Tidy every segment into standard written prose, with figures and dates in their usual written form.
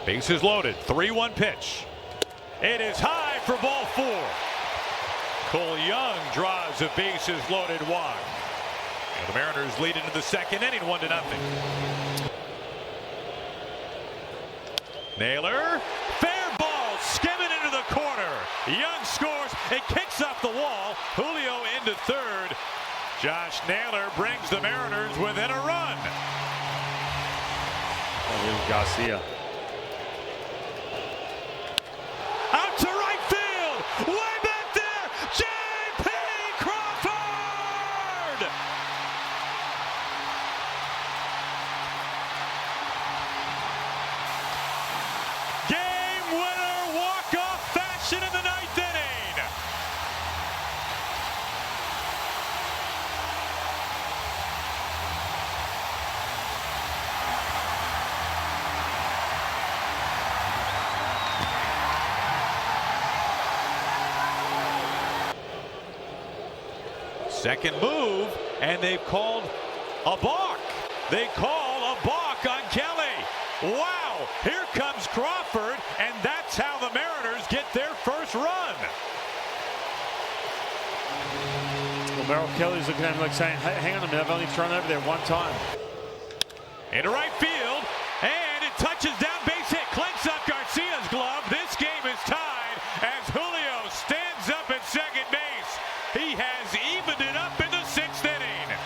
Bases loaded, 3-1 pitch. It is high for ball 4. Cole Young draws a bases loaded walk. And the Mariners lead into the second inning, 1-0. Naylor, fair ball, skimming into the corner. Young scores, it kicks off the wall. Julio into third. Josh Naylor brings the Mariners within a run. Here's Garcia. Out to right field, way back there, J.P. Crawford! Game winner, walk-off fashion in the ninth inning. Second move, and they've called a balk. They call a balk on Kelly. Wow, here comes Crawford, and that's how the Mariners get their first run. Well, Merrill Kelly's looking at him like saying, hey, hang on a minute, I've only thrown over there one time. Into right field, and it touches down, base hit, clinks up Garcia's glove. This game is tied as Julio stands up at second base. He has evened it up in the sixth inning.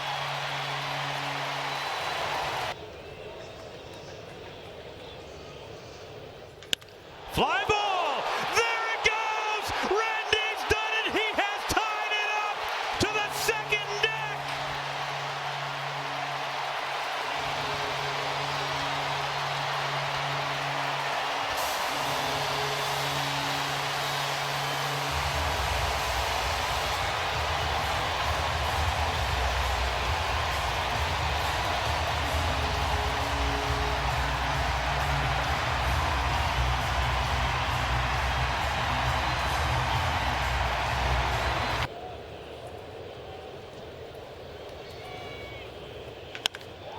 Fly ball, there it goes! Randy's done it, he has tied it up to the second deck!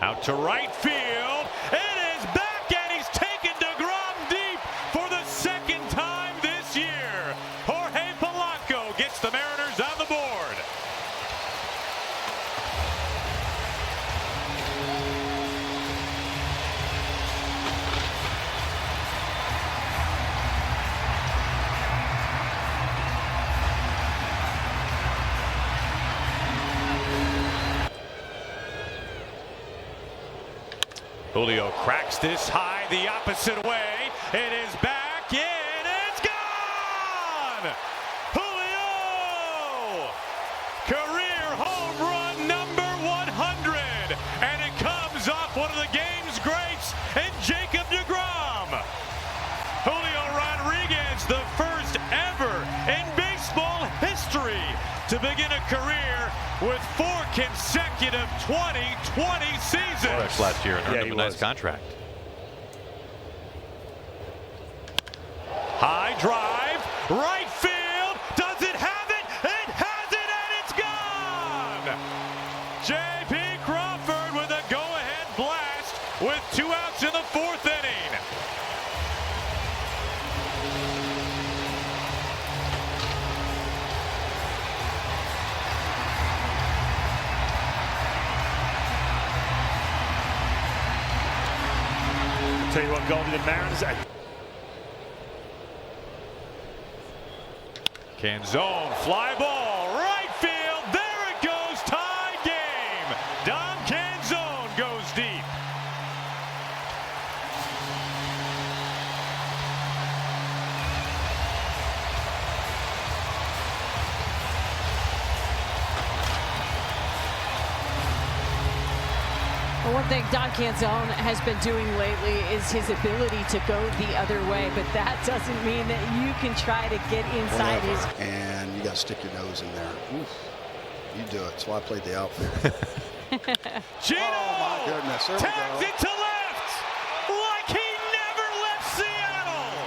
Out to right field. It is back, and he's taken DeGrom deep for the second time this year. Jorge Polanco gets the Mariners on the board. Julio cracks this high the opposite way. It is back in. It's gone! Julio! Career home run number 100. And it comes off one of the game's greats in Jacob DeGrom. Julio Rodriguez, the first ever in baseball history to begin a career with 4 consecutive 2020 seasons. Last year and earned him a nice contract. High drive, right field. Does it have it? It has it, and it's gone. J.P. Crawford with a go-ahead blast with 2 outs in the 4th inning. Tell you what, going to the Mariners. Canzone, fly ball, right field. There it goes, tied game. Don Canzone goes deep. Well, one thing Don Canzone has been doing lately is his ability to go the other way, but that doesn't mean that you can try to get inside his. And you got to stick your nose in there. Oof. You do it. So I played the outfield. Geno! Oh my goodness! There we Tags go. it to left, like he never left Seattle.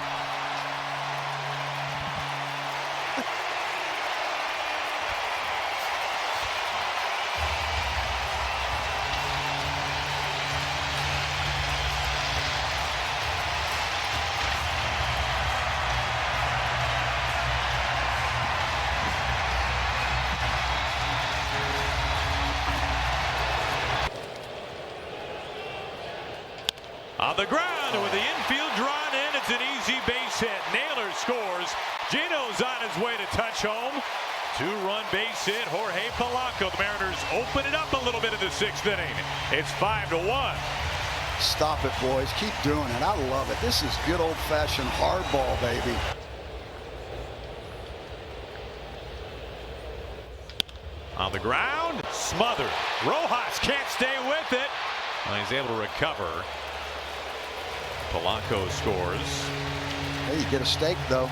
On the ground with the infield drawn in, it's an easy base hit. Naylor scores. Geno's on his way to touch home. 2-run base hit, Jorge Polanco. The Mariners open it up a little bit in the 6th inning. It's 5-1. Stop it, boys. Keep doing it. I love it. This is good old-fashioned hardball, baby. On the ground, smothered. Rojas can't stay with it. Well, he's able to recover. Polanco scores. Hey, you get a steak, though.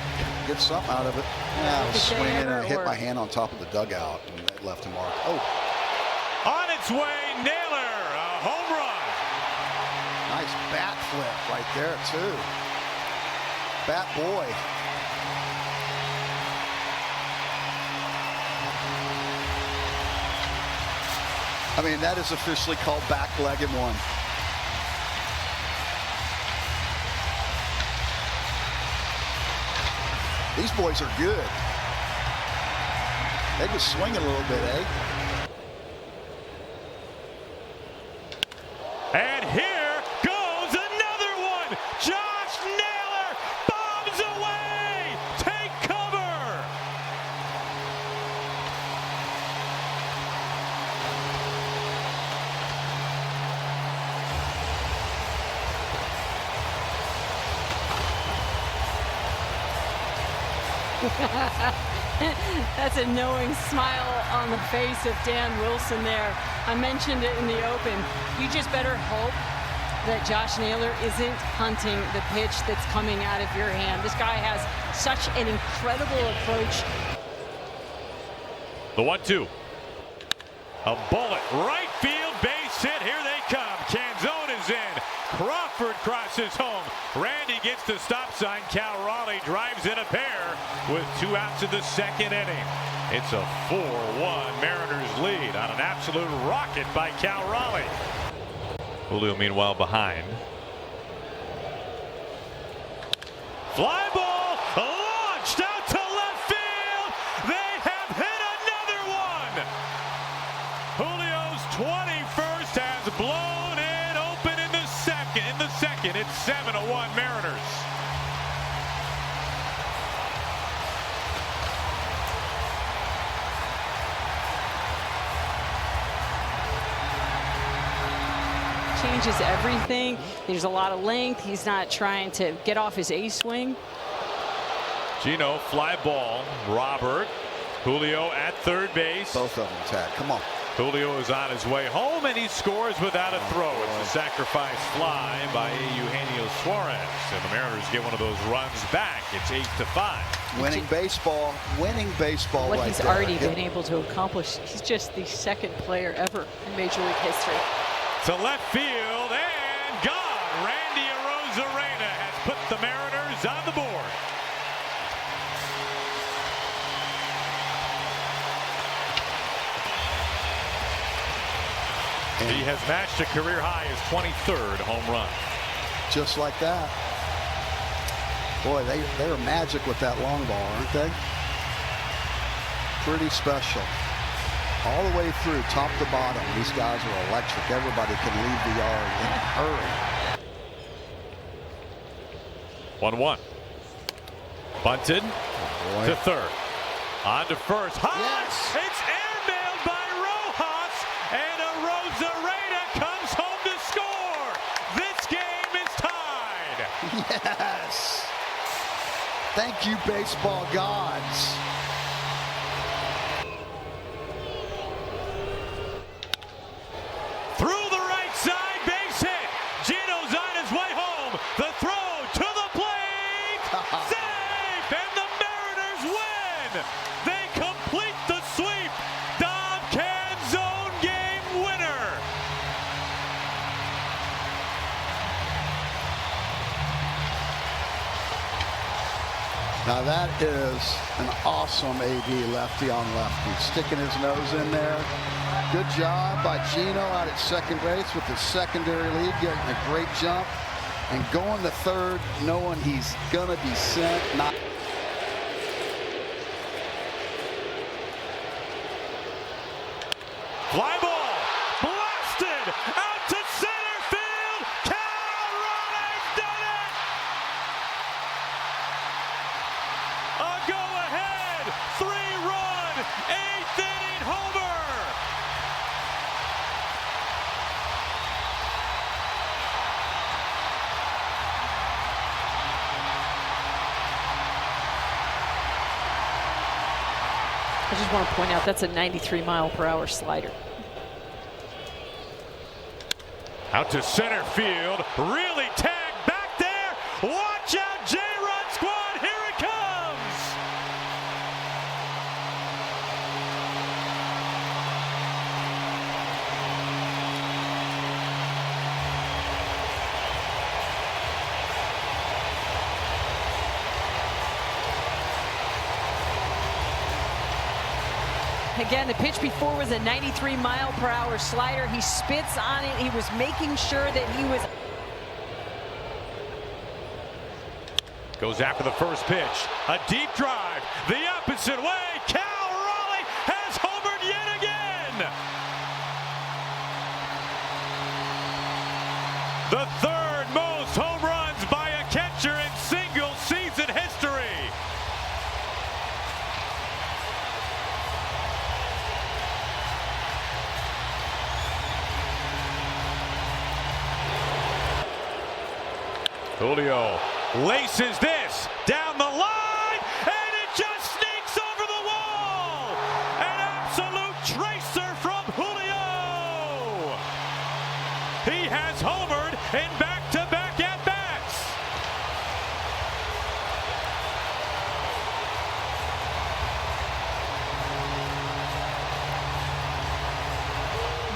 Get something out of it. Yeah, I was swinging and I hit or... my hand on top of the dugout and it left a mark. Oh. On its way, Naylor, a home run. Nice bat flip right there, too. Bat boy. I mean, that is officially called back-legged one. These boys are good. They just swing it a little bit, eh? And here goes another one. Josh Naylor bombs away. Take cover. That's a knowing smile on the face of Dan Wilson there. I mentioned it in the open. You just better hope that Josh Naylor isn't hunting the pitch that's coming out of your hand. This guy has such an incredible approach. The 1-2. A bullet, right field, base hit. Here they come. Canzone is in. Crawford crosses home. Randy gets the stop sign. Cal Raleigh drives in a pair with 2 outs in the 2nd inning. It's a 4-1 Mariners lead on an absolute rocket by Cal Raleigh. Julio, meanwhile, behind. Fly ball launched out to left field. They have hit another one. Julio's 21st has blown it open in the second. It's 7-1 Mariners. Changes everything. There's a lot of length. He's not trying to get off his A swing. Geno, fly ball. Robert. Julio at third base. Both of them, Tad. Come on. Julio is on his way home and he scores without a throw. It's a sacrifice fly by Eugenio Suarez. And the Mariners get one of those runs back. It's 8-5. Winning baseball. Winning baseball What right he's there. already been able to accomplish. He's just the 2nd player ever in Major League history. To left field and gone. Randy Arozarena has put the Mariners on the board. And he has matched a career high, his 23rd home run. Just like that. Boy, they are magic with that long ball, aren't they? Pretty special. All the way through, top to bottom. These guys are electric. Everybody can leave the yard in a hurry. 1-1. Bunted to third. On to first. High! Yes. It's airmailed by Rojas, and Arozarena comes home to score. This game is tied. Yes. Thank you, baseball gods. Through the right side, base hit. Geno's on his way home. The throw to the plate. Safe, and the Mariners win. They complete the sweep. Dom Canzone game winner. Now that is an awesome AD lefty on lefty. Sticking his nose in there. Good job by Geno out at second base with the secondary lead, getting a great jump and going to third, knowing he's going to be sent. Not Fly ball blasted out to center field. Cal I just want to point out that's a 93-mile-per-hour slider. Out to center field, really tagged back there. Watch out, J-Run squad, here it comes. Again, the pitch before was a 93-mile-per-hour slider. He spits on it. He was making sure that he was... Goes after the first pitch. A deep drive. The opposite way. Cal Raleigh has homered yet again. The third most home runs by a catcher in single-season history. Julio laces this down the line, and it just sneaks over the wall. An absolute tracer from Julio. He has homered in back-to-back at-bats.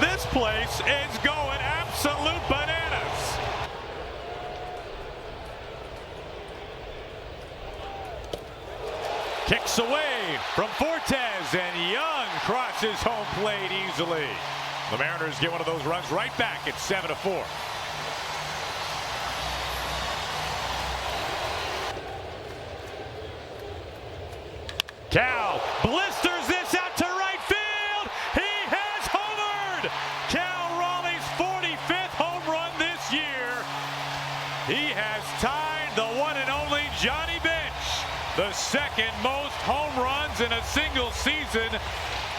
This place is going absolute bananas. Kicks away from Fortes, and Young crosses home plate easily. The Mariners get one of those runs right back at 7-4. Cal blisters this out to right field. He has homered. Cal Raleigh's 45th home run this year. He has tied the one and only Johnny Bench, the second most home runs in a single season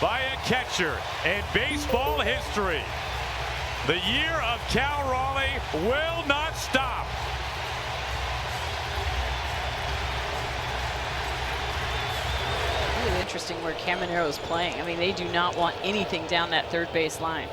by a catcher in baseball history. The year of Cal Raleigh will not stop. Really interesting where Caminero is playing. I mean, they do not want anything down that third base line.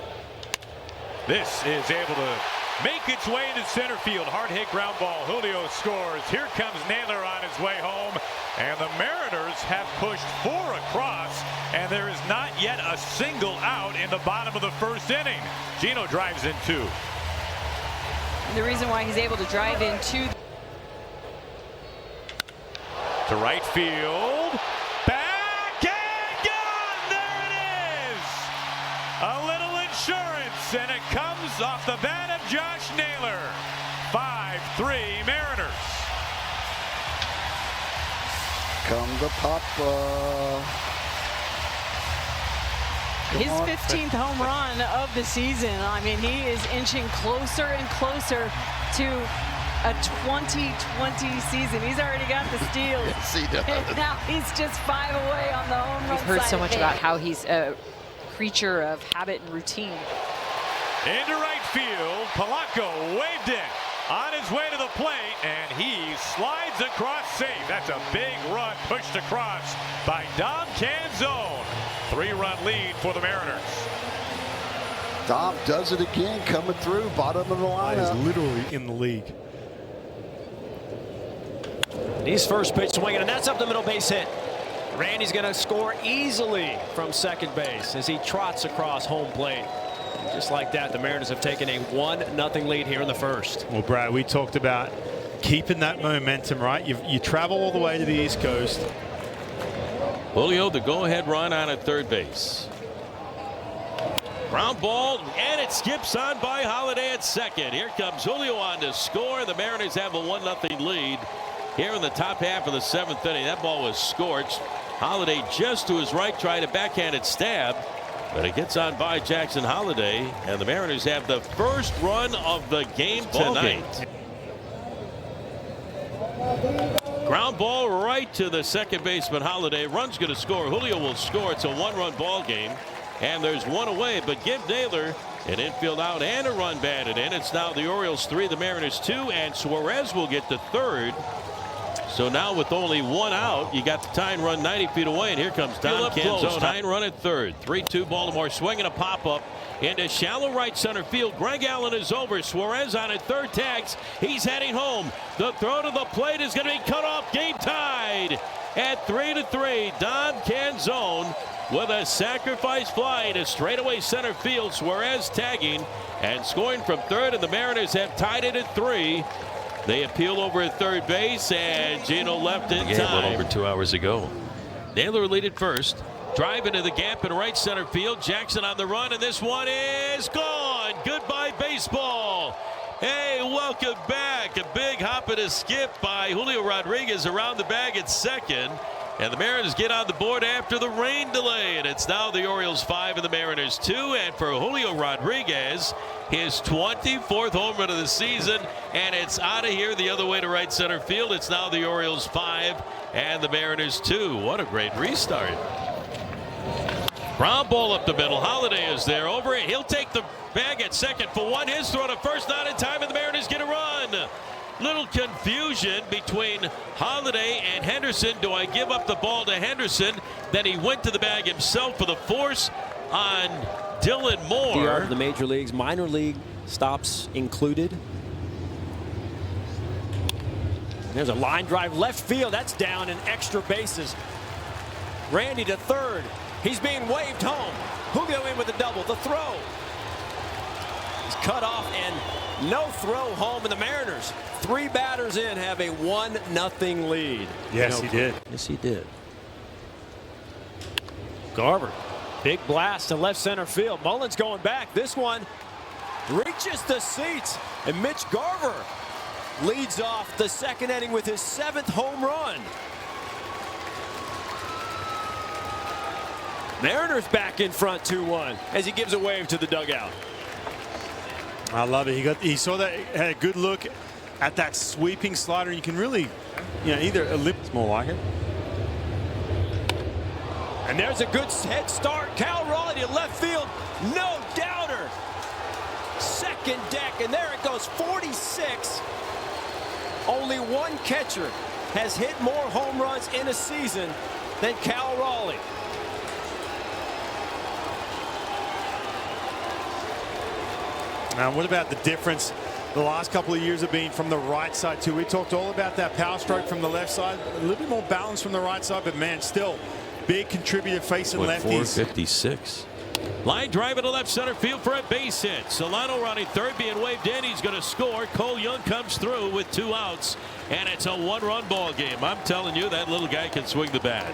This is able to make its way into center field. Hard hit ground ball. Julio scores. Here comes Naylor on his way home. And the Mariners have pushed 4 across. And there is not yet a single out in the bottom of the first inning. Geno drives in 2. And the reason why he's able to drive in 2. To right field. Back and gone. There it is. A little insurance. And it comes off the bat of Josh Naylor. 5-3 Mariners. Come to Papa. His 15th home run of the season. I mean, he is inching closer and closer to a 2020 season. He's already got the steals. Yes, he does. And now he's just 5 away on the home run. We've heard so much about how he's a creature of habit and routine. Into right field, Polanco waved it on his way to the plate, and he slides across safe. That's a big run pushed across by Dom Canzone. 3-run lead for the Mariners. Dom does it again, coming through, bottom of the lineup. Is literally in the league. He's first pitch swinging, and that's up the middle base hit. Randy's going to score easily from second base as he trots across home plate. And just like that, the Mariners have taken a 1-0 lead here in the first. Well, Brad, we talked about keeping that momentum, right? You travel all the way to the East Coast. Julio, the go-ahead run on at third base. Ground ball, and it skips on by Holiday at second. Here comes Julio on to score. The Mariners have a 1-0 lead here in the top half of the 7th inning. That ball was scorched. Holiday just to his right, trying to backhand it stab, but it gets on by Jackson Holiday, and the Mariners have the first run of the game tonight. Ground ball right to the second baseman Holiday. Run's going to score. Julio will score. It's a 1-run ball game, and there's one away. But give Naylor an infield out and a run batted in. It's now the Orioles 3, the Mariners 2, and Suarez will get the third. So now with only one out, you got the tying run 90 feet away, and here comes Dom Canzone. Tying run at third. 3-2 Baltimore swinging a pop-up into shallow right center field. Greg Allen is over. Suarez on at third, tags. He's heading home. The throw to the plate is going to be cut off. Game tied at 3-3. Dom Canzone with a sacrifice fly to straightaway center field. Suarez tagging and scoring from third, and the Mariners have tied it at 3. They appeal over at third base, and Geno left in time. A little over 2 hours ago. Naylor lead it first. Drive into the gap in right center field. Jackson on the run, and this one is gone. Goodbye, baseball. Hey, welcome back. A big hop and a skip by Julio Rodriguez around the bag at second. And the Mariners get on the board after the rain delay. And it's now the Orioles 5 and the Mariners 2. And for Julio Rodriguez, his 24th home run of the season. And it's out of here the other way to right center field. It's now the Orioles 5 and the Mariners 2. What a great restart. Ground ball up the middle. Holiday is there. Over it. He'll take the bag at second for one. His throw to first, not in time, and the Mariners get a run. Little confusion between Holiday and Henderson. Do I give up the ball to Henderson? Then he went to the bag himself for the force on Dylan Moore. The major leagues, minor league stops included. There's a line drive left field. That's down in extra bases. Randy to third. He's being waved home. Julio in with a double. The throw. He's cut off and no throw home. And the Mariners, 3 batters in, have a 1-0 lead. Yes, he did. Yes, he did. Garver. Big blast to left center field. Mullins going back. This one reaches the seats. And Mitch Garver leads off the second inning with his 7th home run. Mariners back in front 2-1 as he gives a wave to the dugout. I love it. He saw that, had a good look at that sweeping slider. You can really, either ellipse more like it. And there's a good head start. Cal Raleigh to left field. No doubter. Second deck, and there it goes. 46. Only one catcher has hit more home runs in a season than Cal Raleigh. Now, what about the difference the last couple of years have been from the right side too? We talked all about that power stroke from the left side, a little bit more balance from the right side, but man, still big contributor facing lefties. 456. Line drive into left center field for a base hit. Solano running third, being waved in. He's going to score. Cole Young comes through with 2 outs, and it's a 1-run ball game. I'm telling you, that little guy can swing the bat.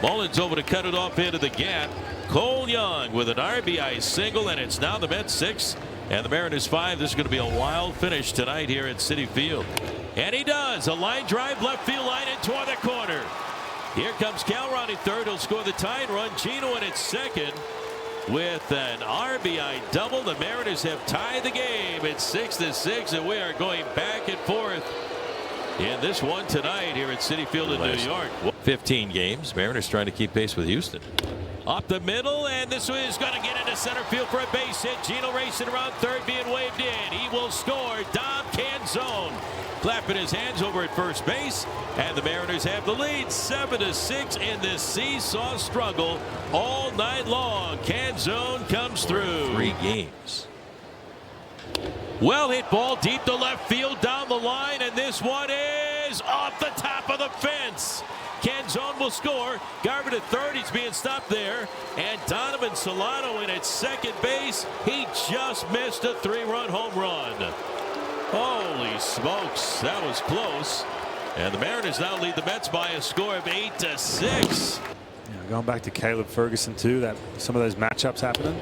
Mullins over to cut it off into the gap. Cole Young with an RBI single, and it's now the Mets 6 and the Mariners 5. This is going to be a wild finish tonight here at Citi Field. And he does. A line drive left field line and toward the corner. Here comes Cal Raleigh third. He'll score the tying run. Geno in at second with an RBI double. The Mariners have tied the game. It's 6-6, and we are going back and forth in this one tonight here at Citi Field in New York. 15 games. Mariners trying to keep pace with Houston. Up the middle, and this one is going to get into center field for a base hit. Geno racing around third, being waved in. He will score. Dom Canzone clapping his hands over at first base, and the Mariners have the lead 7-6 in this seesaw struggle all night long. Canzone comes through. 3 games. Well hit ball deep to left field down the line, and this one is off the top of the fence. Canzone will score. Garver to third. He's being stopped there. And Donovan Solano in at second base. He just missed a 3-run home run. Holy smokes. That was close. And the Mariners now lead the Mets by a score of 8-6. Going back to Caleb Ferguson too, that some of those matchups happening.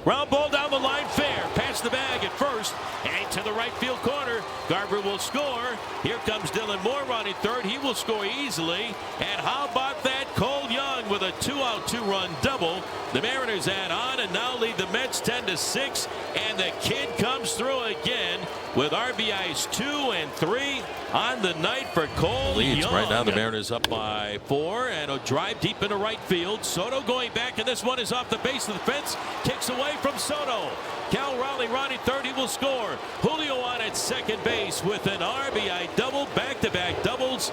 Ground ball down the line, fair. Past the bag at first and to the right field corner. Garver will score. Here comes Dylan Moore running third. He will score easily. And how about that? Cole Young with a 2-out, 2-run double. The Mariners add on and now lead the Mets 10-6. And the kid comes through again with RBIs 2 and 3 on the night for Cole Young. Right now the Mariners up by 4, and a drive deep into right field. Soto going back, and this one is off the base of the fence. Kicks away from Soto. Cal Raleigh running third. He will score. Julio on at second base with an RBI double, back-to-back doubles,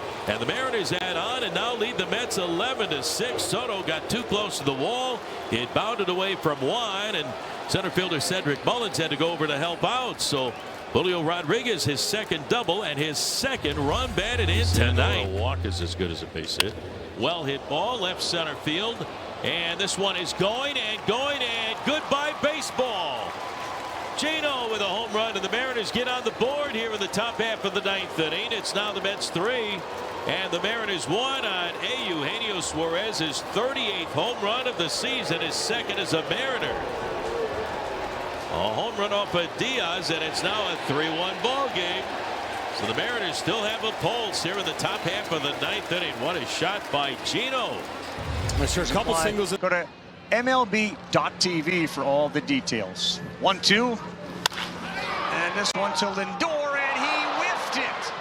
Mariners add on and now lead the Mets 11-6. Soto got too close to the wall. It bounded away from one, and center fielder Cedric Mullins had to go over to help out. So Julio Rodriguez, his second double and his second run batted in tonight. A walk is as good as a base hit. Well hit ball, left center field. And this one is going and goodbye baseball. Geno with a home run, and the Mariners get on the board here in the top half of the ninth inning. It's now the Mets 3 and the Mariners 1 on Eugenio Suarez's 38th home run of the season, his second as a Mariner. A home run off of Diaz, and it's now a 3-1 ball game. So the Mariners still have a pulse here in the top half of the ninth inning. What a shot by Geno. There's a couple singles. Go to MLB.tv for all the details. 1-2. And this one to Lindor, and he whiffed it.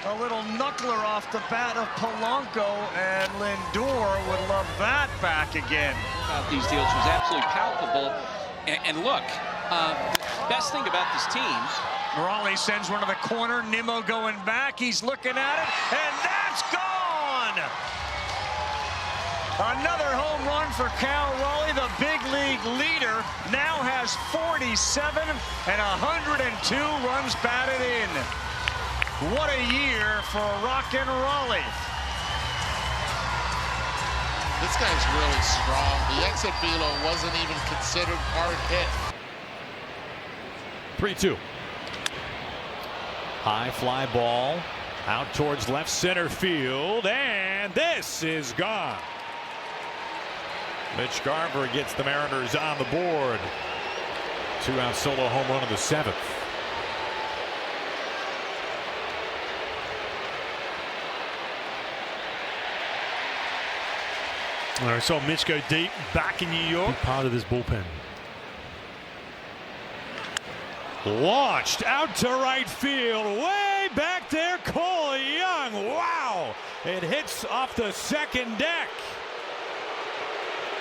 A little knuckler off the bat of Polanco, and Lindor would love that back again. About these deals was absolutely palpable. And look, the best thing about this team. Morales sends one to the corner. Nimmo going back. He's looking at it, and that's gone. Another home run for Cal Raleigh, the big league leader, now has 47 and 102 runs batted in. What a year for Rockin' Raleigh. This guy's really strong. The exit velo wasn't even considered hard hit. 3-2. High fly ball out towards left center field, and this is gone. Mitch Garver gets the Mariners on the board. 2-out solo home run of the 7th. All right, saw Mitch go deep back in New York. Part of this bullpen. Launched out to right field, way back there, Cole Young. Wow! It hits off the second deck.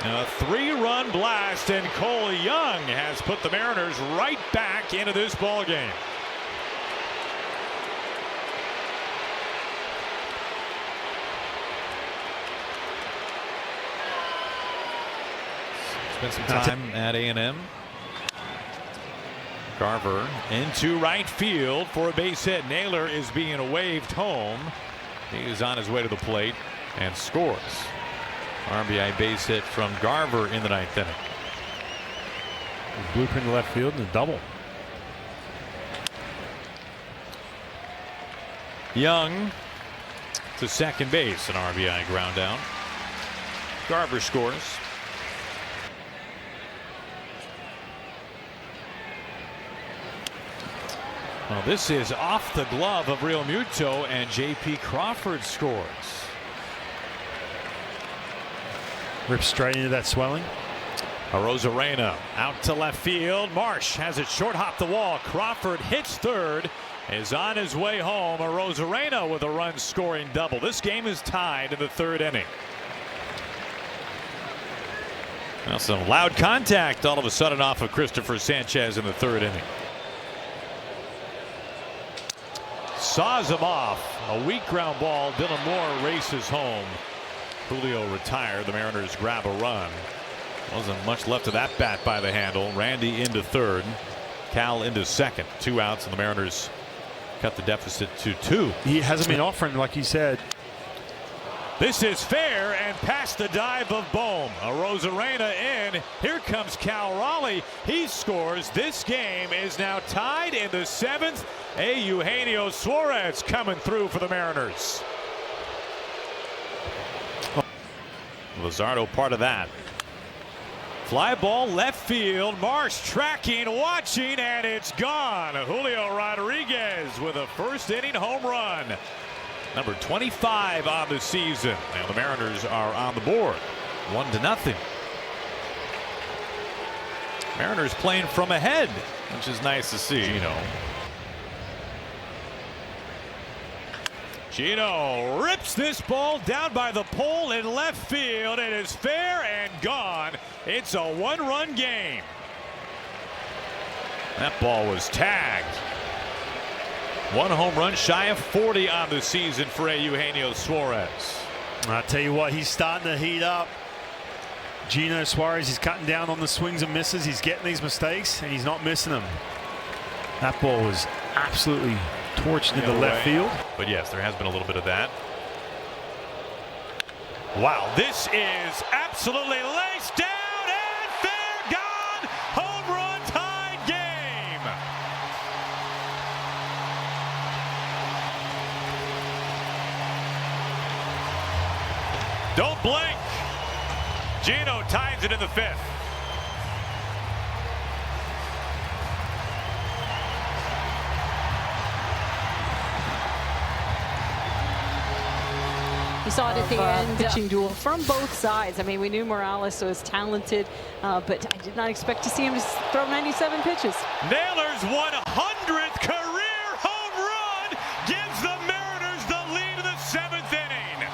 A 3-run blast, and Cole Young has put the Mariners right back into this ball game. Spent some time at A&M. Garver into right field for a base hit. Naylor is being waved home. He is on his way to the plate and scores. RBI base hit from Garver in the ninth inning. Blueprint to left field and a double. Young to second base, an RBI ground out. Garver scores. Well, this is off the glove of Real Muto, and J.P. Crawford scores. Rips straight into that swelling. Arozarena out to left field. Marsh has it short, hop the wall. Crawford hits third, is on his way home. Arozarena with a run scoring double. This game is tied in the third inning. Now some loud contact all of a sudden off of Christopher Sanchez in the third inning. Saws him off. A weak ground ball. Dylan Moore races home. Julio retired. The Mariners grab a run. Wasn't much left of that bat by the handle. Randy into third. Cal into second. 2 outs, and the Mariners cut the deficit to 2. He hasn't been offering, like you said. This is fair and past the dive of Bohm. Arozarena in. Here comes Cal Raleigh. He scores. This game is now tied in the 7th. Eugenio Suarez coming through for the Mariners. Luzardo part of that. Fly ball left field. Marsh tracking, watching, and it's gone. Julio Rodriguez with a first inning home run. Number 25 on the season. And the Mariners are on the board. 1-0. Mariners playing from ahead, which is nice to see. Geno rips this ball down by the pole in left field. It is fair and gone. It's a 1-run game. That ball was tagged. One home run shy of 40 on the season for Eugenio Suarez. I'll tell you what, he's starting to heat up. Geno Suarez, he's cutting down on the swings and misses. He's getting these mistakes, and he's not missing them. That ball was absolutely torched into left field. But yes, there has been a little bit of that. Wow, this is absolutely laced down and fair, gone. Home run tied game. Don't blink. Geno ties it in the 5th. You saw it at the end. Pitching duel from both sides. I mean, we knew Morales was talented, but I did not expect to see him just throw 97 pitches. Naylor's 100th career home run gives the Mariners the lead in the 7th inning.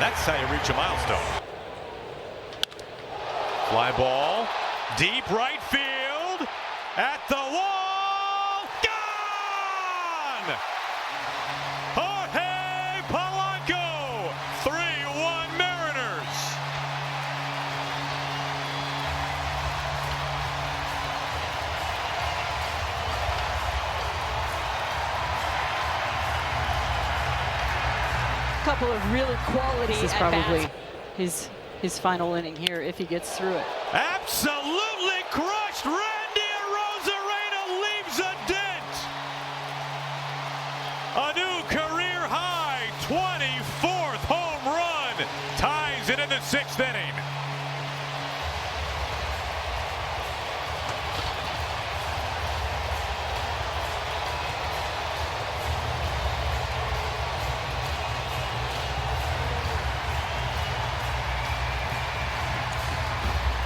That's how you reach a milestone. Fly ball, deep right field, at the wall, gone! Jorge Polanco, 3-1 Mariners. Couple of really quality. This is probably his final inning here if he gets through it. Absolutely crushed. Randy Arozarena leaves a dent. A new career high 24th home run ties it in the 6th inning.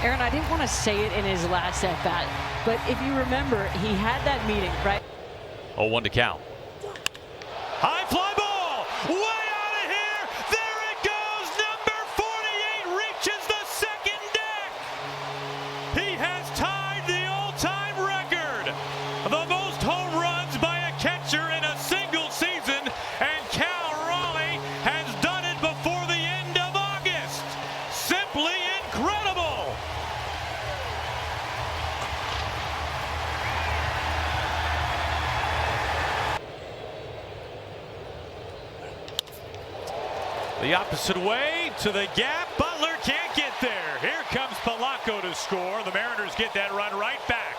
Aaron, I didn't want to say it in his last at bat, but if you remember, he had that meeting, right? 0-1 to count. High fly ball, way out of here. There it goes. Number 48 reaches the 2nd deck. He has tied the all-time record, the most home runs by a catcher in a single season, and Cal Raleigh has done it before the end of August. Simply incredible. The opposite way to the gap. Butler can't get there. Here comes Polanco to score. The Mariners get that run right back.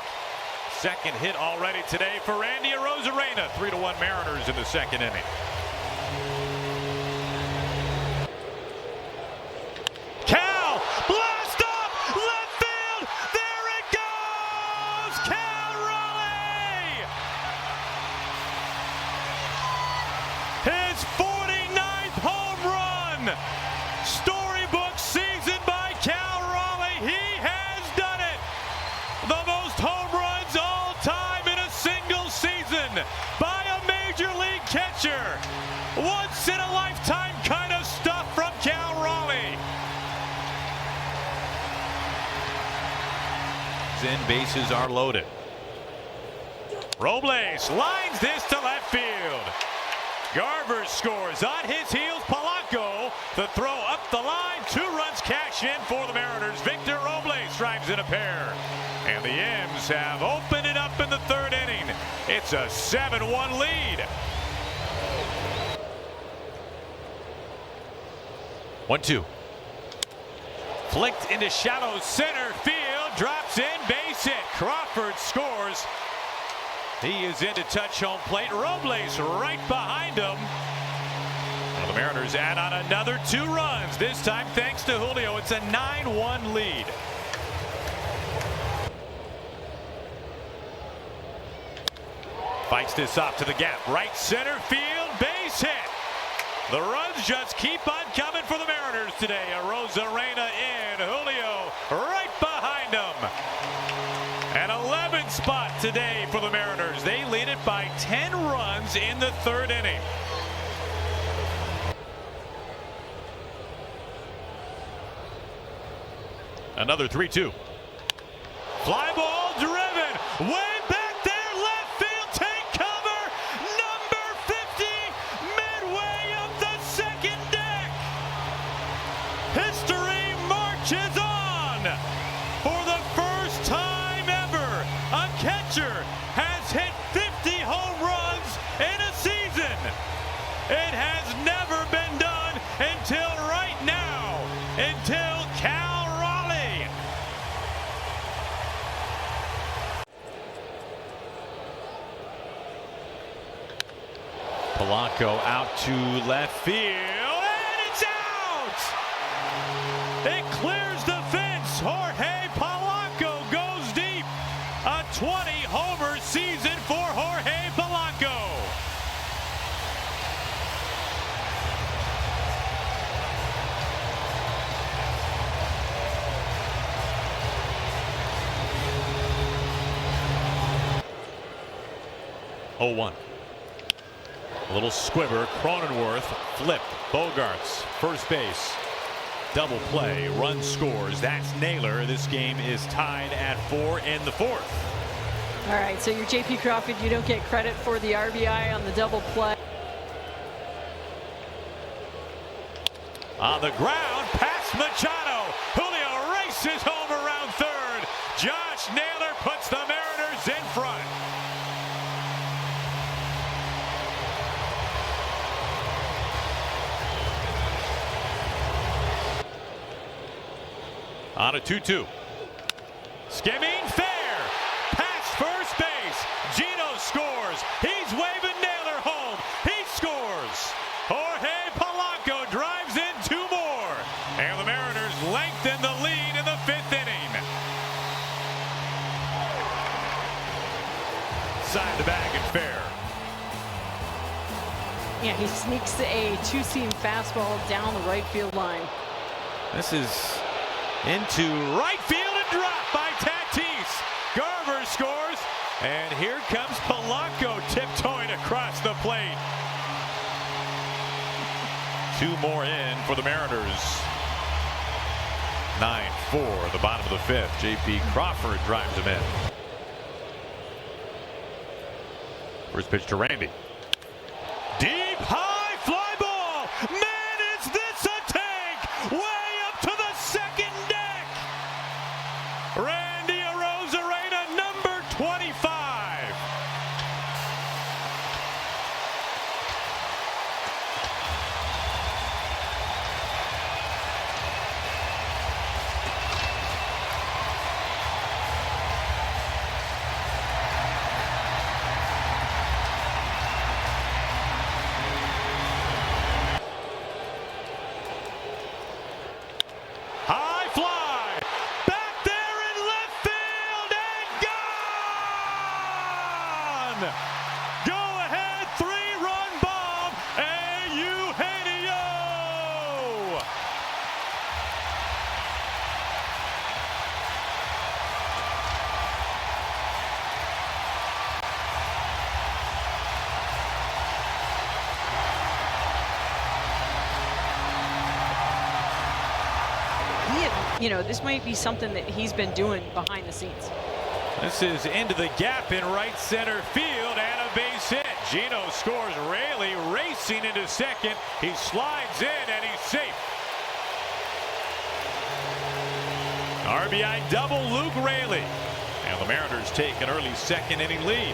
2nd hit already today for Randy Arozarena. 3-1 Mariners in the 2nd inning. Cal, blast up, left field. There it goes. Cal Raleigh. His 49th home run. Storybook season by Cal Raleigh. He has done it. The most home runs all time in a single season by a major league catcher. Once in a lifetime kind of stuff from Cal Raleigh. In bases are loaded. Robles lines this to left field. Garver scores on his heels. Polanco, the throw up the line. 2 runs cash in for the Mariners. Victor Robles drives in a pair. And the M's have opened it up in the 3rd inning. It's a 7-1 lead. 1-2. Flicked into shallow center field. Drops in, base hit. Crawford scores. He is in to touch home plate. Robles right behind him. Well, the Mariners add on another 2 runs. This time thanks to Julio. It's a 9-1 lead. Fights this off to the gap. Right center field. Base hit. The runs just keep on coming for the Mariners today. Arozarena in. Julio spot today for the Mariners. They lead it by 10 runs in the third inning. Another 3-2. Fly ball driven way back there, left field, take cover, number 50, midway up the second deck. History marches on. For the first time ever, a catcher has hit 50 home runs in a season. It has never been done until right now, until Cal Raleigh. Polanco out to left field, and it's out! It clears the fence. Jorge Polanco goes deep. A 20-homer season for Jorge Polanco. Oh, 1. A little squibber. Cronenworth flipped. Bogarts, first base. Double play. Run scores. That's Naylor. This game is tied at 4 in the fourth. All right, so your J.P. Crawford, you don't get credit for the RBI on the double play. On the ground, past Machado. Julio races home around third. Josh Naylor puts the Mariners in front. On a 2-2. Skimming fair. Past first base. Geno scores. He's waving Naylor home. He scores. Jorge Polanco drives in 2 more. And the Mariners lengthen the lead in the 5th inning. Side the bag and fair. Yeah, he sneaks a 2-seam fastball down the right field line. This is into right field and dropped by Tatis. Garver scores, and here comes Polanco tiptoeing across the plate. 2 more in for the Mariners. 9-4, the bottom of the 5th. J.P. Crawford drives him in. First pitch to Randy. Deep, high fly ball. Man, is this a tank? Way up to the second deck. Randy Arozarena, number 25. High fly, back there in left field and gone! Go ahead, 3-run bomb, Eugenio! You know, this might be something that he's been doing behind the scenes. This is into the gap in right center field and a base hit. Geno scores. Raley racing into second. He slides in and he's safe. RBI double, Luke Raley. And the Mariners take an early second inning lead.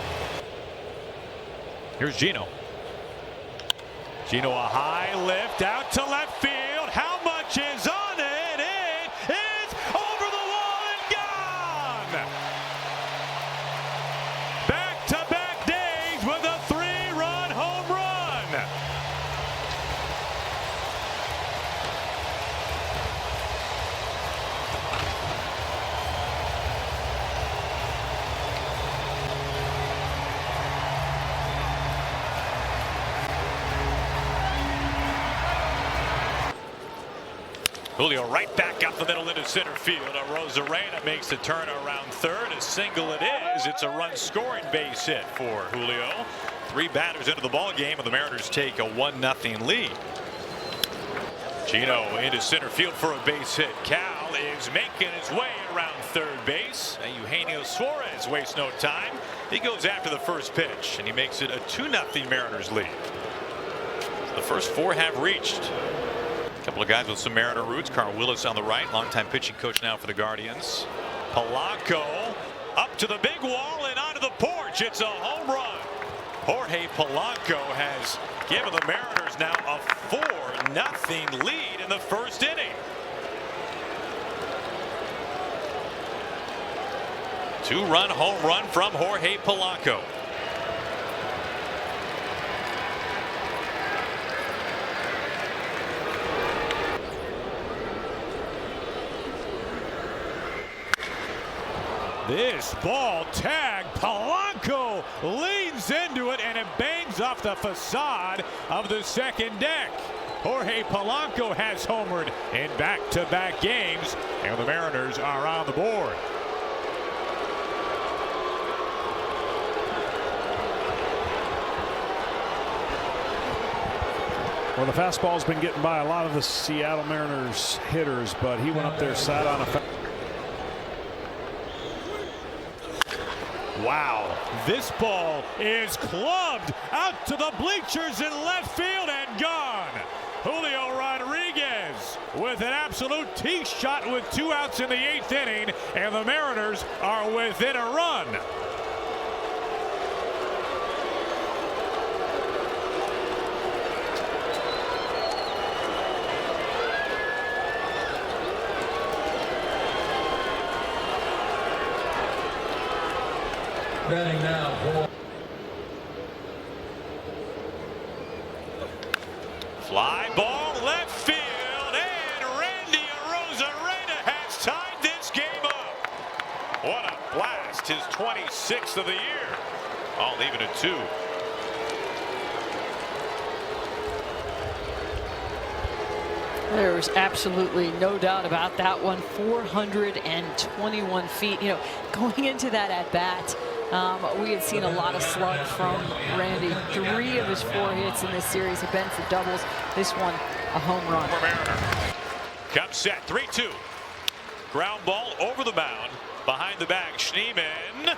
Here's Geno. Geno, a high lift out to left field. How much is on it? It is over the wall and gone. Back-to-back days with a 3-run home run. Julio right back up the middle into center field. Rosarena makes the turn around third. A single it is. It's a run-scoring base hit for Julio. 3 batters into the ball game, and the Mariners take a 1-0 lead. Geno into center field for a base hit. Cal is making his way around third base. And Eugenio Suarez wastes no time. He goes after the first pitch, and he makes it a 2-0 Mariners lead. The first 4 have reached. A couple of guys with some Mariner roots. Carl Willis on the right, longtime pitching coach now for the Guardians. Polanco up to the big wall and onto the porch. It's a home run. Jorge Polanco has given the Mariners now a 4-0 lead in the first inning. 2-run home run from Jorge Polanco. This ball tag, Polanco leans into it, and it bangs off the facade of the second deck. Jorge Polanco has homered in back-to-back games, and the Mariners are on the board. Well, the fastball's been getting by a lot of the Seattle Mariners hitters, but he went up there, sat on a. Wow, this ball is clubbed out to the bleachers in left field and gone. Julio Rodriguez with an absolute tee shot with 2 outs in the 8th inning, and the Mariners are within a run. Batting now. Fly ball left field, and Randy Rosarena has tied this game up. What a blast, his 26th of the year. I'll leave it at 2. There's absolutely no doubt about that one. 421 feet. You know, going into that at bat, we had seen a lot of slug from Randy. 3 of his 4 hits in this series have been for doubles. This one, a home run. Comes set, 3-2. Ground ball over the mound. Behind the back, Schneemann